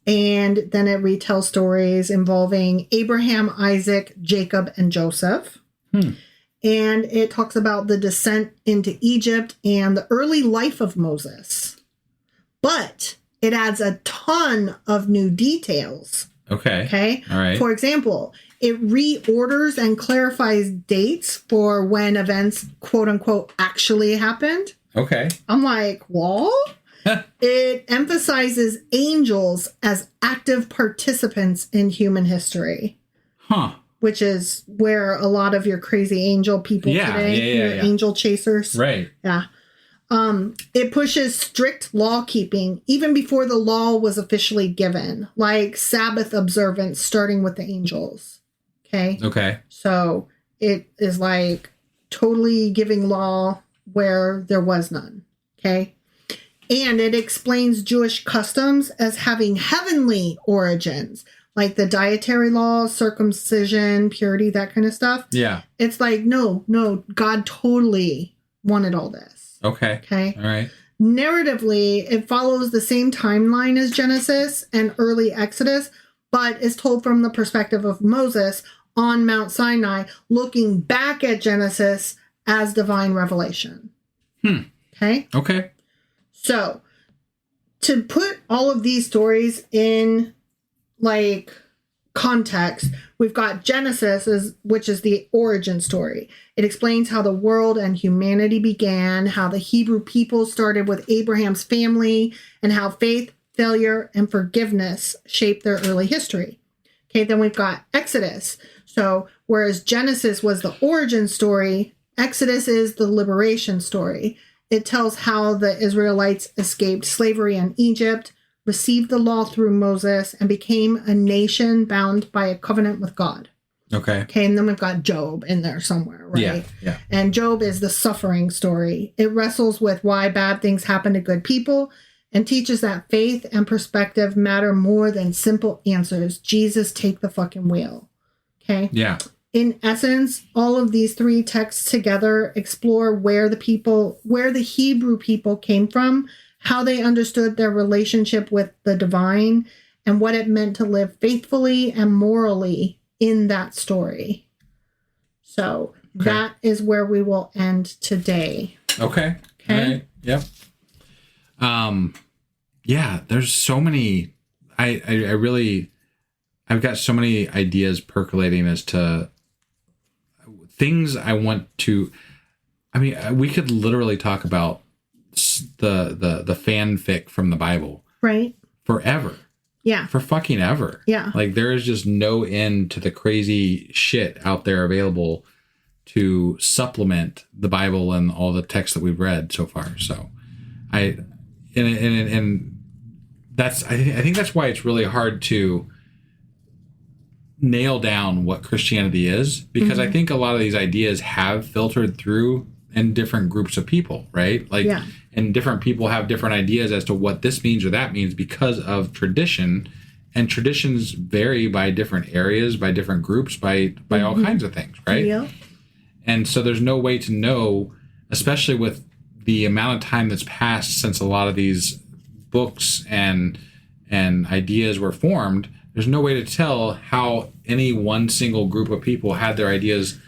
And then it retells stories involving Abraham, Isaac, Jacob, and Joseph. And it talks about the descent into Egypt and the early life of Moses. But it adds a ton of new details. Okay. Okay. All right. For example, it reorders and clarifies dates for when events, quote unquote, actually happened. Okay. I'm like, what? It emphasizes angels as active participants in human history. Huh. Which is where a lot of your crazy angel people today, your angel chasers. Right. Yeah. It pushes strict law keeping even before the law was officially given, like Sabbath observance starting with the angels. Okay. Okay. So it is like totally giving law where there was none. Okay. And it explains Jewish customs as having heavenly origins, like the dietary laws, circumcision, purity, that kind of stuff. Yeah. It's like, no, God totally wanted all this. Okay. Okay. All right. Narratively, it follows the same timeline as Genesis and early Exodus, but is told from the perspective of Moses on Mount Sinai, looking back at Genesis as divine revelation. Okay. Okay. So, to put all of these stories in, like, context, we've got Genesis, which is the origin story. It explains how the world and humanity began, how the Hebrew people started with Abraham's family, and how faith, failure, and forgiveness shaped their early history. Okay, then we've got Exodus. So, whereas Genesis was the origin story, Exodus is the liberation story. It tells how the Israelites escaped slavery in Egypt, received the law through Moses, and became a nation bound by a covenant with God. Okay. Okay, and then we've got Job in there somewhere, right? Yeah, yeah. And Job is the suffering story. It wrestles with why bad things happen to good people and teaches that faith and perspective matter more than simple answers. Jesus, take the fucking wheel. Okay? Yeah. In essence, all of these three texts together explore where the Hebrew people came from, how they understood their relationship with the divine, and what it meant to live faithfully and morally in that story. So that is where we will end today. Okay. Okay. All right. Yep. Yeah, there's so many, I've got so many ideas percolating as to things I want to, I mean, we could literally talk about the fanfic from the Bible. Right. Forever. Yeah. For fucking ever. Yeah. Like there is just no end to the crazy shit out there available to supplement the Bible and all the texts that we've read so far. So and I think that's why it's really hard to nail down what Christianity is, because I think a lot of these ideas have filtered through in different groups of people, right? Like, and different people have different ideas as to what this means or that means because of tradition, and traditions vary by different areas, by different groups, by all kinds of things, right? Yeah. And so there's no way to know, especially with the amount of time that's passed since a lot of these books and ideas were formed. There's no way to tell how any one single group of people had their ideas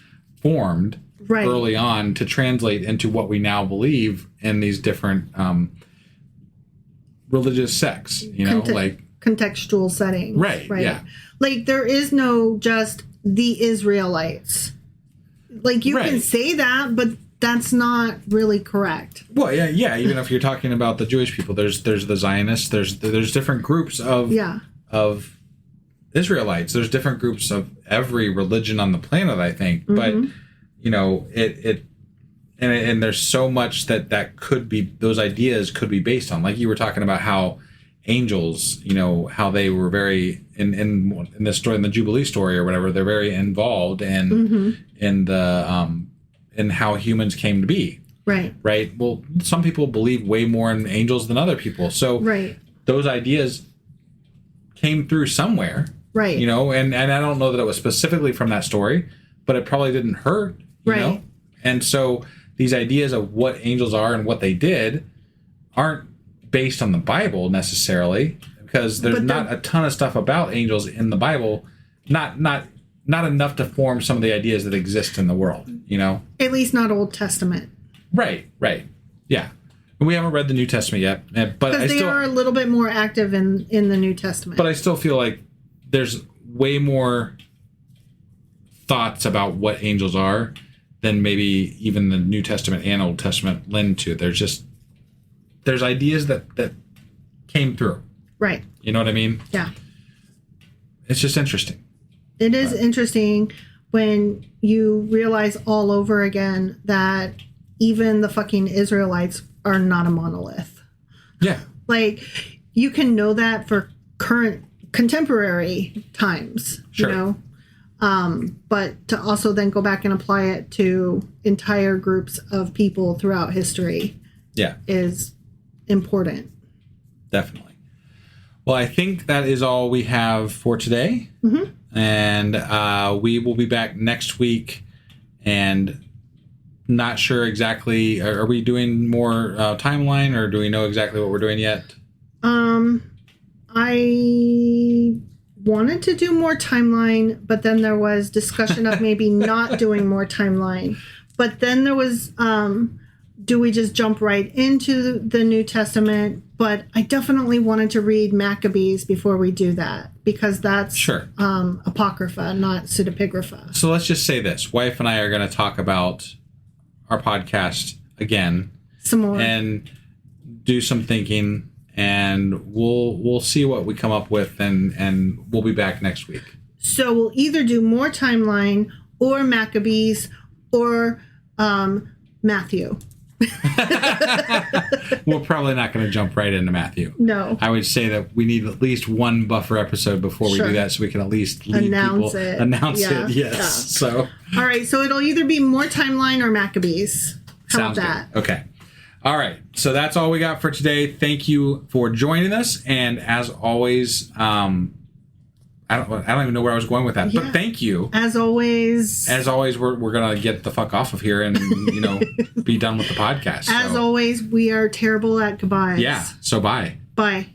formed early on to translate into what we now believe in these different religious sects, you know, like contextual settings. Right. Yeah. Like there is no just the Israelites. Like you can say that, but that's not really correct. Well, yeah. Even if you're talking about the Jewish people, there's the Zionists, there's different groups of Israelites. There's different groups of every religion on the planet, I think. But you know, and there's so much that could be, those ideas could be based on. Like you were talking about how angels, you know, how they were very in this story, in the Jubilee story or whatever, they're very involved in the in how humans came to be. Right. Well, some people believe way more in angels than other people. So those ideas came through somewhere. Right. You know, and I don't know that it was specifically from that story, but it probably didn't hurt. You know? And so these ideas of what angels are and what they did aren't based on the Bible necessarily, because there's not a ton of stuff about angels in the Bible. Not enough to form some of the ideas that exist in the world, you know? At least not Old Testament. Right. Yeah. And we haven't read the New Testament yet, but they are a little bit more active in the New Testament. But I still feel like there's way more thoughts about what angels are than maybe even the New Testament and Old Testament lend to. There's ideas that came through. Right. You know what I mean? Yeah. It's just interesting. It is interesting when you realize all over again that even the fucking Israelites are not a monolith. Yeah. Like, you can know that for contemporary times, you know? But to also then go back and apply it to entire groups of people throughout history is important. Definitely. Well, I think that is all we have for today. And we will be back next week, and not sure exactly, are we doing more timeline, or do we know exactly what we're doing yet? I wanted to do more timeline, but then there was discussion of maybe not doing more timeline. But then there was, do we just jump right into the New Testament? But I definitely wanted to read Maccabees before we do that, because that's Apocrypha, not pseudepigrapha. So let's just say this. Wife and I are going to talk about our podcast again. Some more. And do some thinking, and we'll see what we come up with, and we'll be back next week. So we'll either do more timeline or Maccabees or Matthew. We're probably not going to jump right into Matthew. No. I would say that we need at least one buffer episode before we do that, so we can at least lead Announce it. Yes. Yeah. So. All right. So it'll either be more timeline or Maccabees. How about that? Good. Okay. All right. So that's all we got for today. Thank you for joining us. And as always, I don't even know where I was going with that, but thank you. As always, we're gonna get the fuck off of here and be done with the podcast. As always, we are terrible at goodbyes. Yeah. So bye. Bye.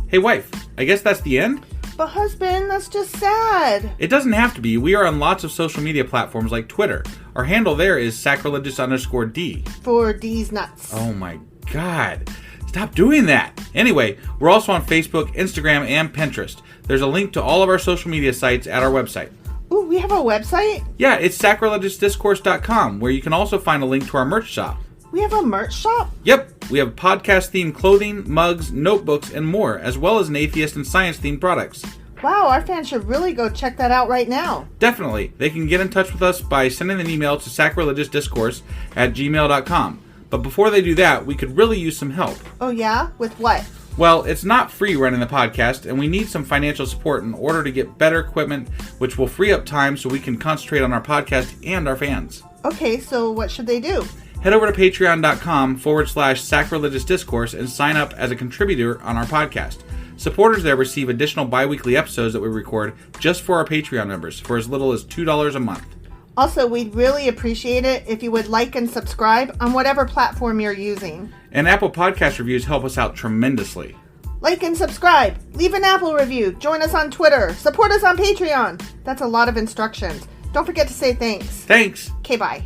Hey, wife. I guess that's the end. But husband, that's just sad. It doesn't have to be. We are on lots of social media platforms like Twitter. Our handle there is sacrilegious_D. For D's nuts. Oh my God. Stop doing that. Anyway, we're also on Facebook, Instagram, and Pinterest. There's a link to all of our social media sites at our website. Ooh, we have a website? Yeah, it's sacrilegiousdiscourse.com, where you can also find a link to our merch shop. We have a merch shop? Yep. We have podcast-themed clothing, mugs, notebooks, and more, as well as an atheist and science-themed products. Wow, our fans should really go check that out right now. Definitely. They can get in touch with us by sending an email to sacrilegiousdiscourse@gmail.com. But before they do that, we could really use some help. Oh yeah? With what? Well, it's not free running the podcast, and we need some financial support in order to get better equipment, which will free up time so we can concentrate on our podcast and our fans. Okay, so what should they do? Head over to patreon.com/sacrilegiousdiscourse and sign up as a contributor on our podcast. Supporters there receive additional bi-weekly episodes that we record just for our Patreon members for as little as $2 a month. Also, we'd really appreciate it if you would like and subscribe on whatever platform you're using. And Apple Podcast reviews help us out tremendously. Like and subscribe. Leave an Apple review. Join us on Twitter. Support us on Patreon. That's a lot of instructions. Don't forget to say thanks. Thanks. Okay, bye.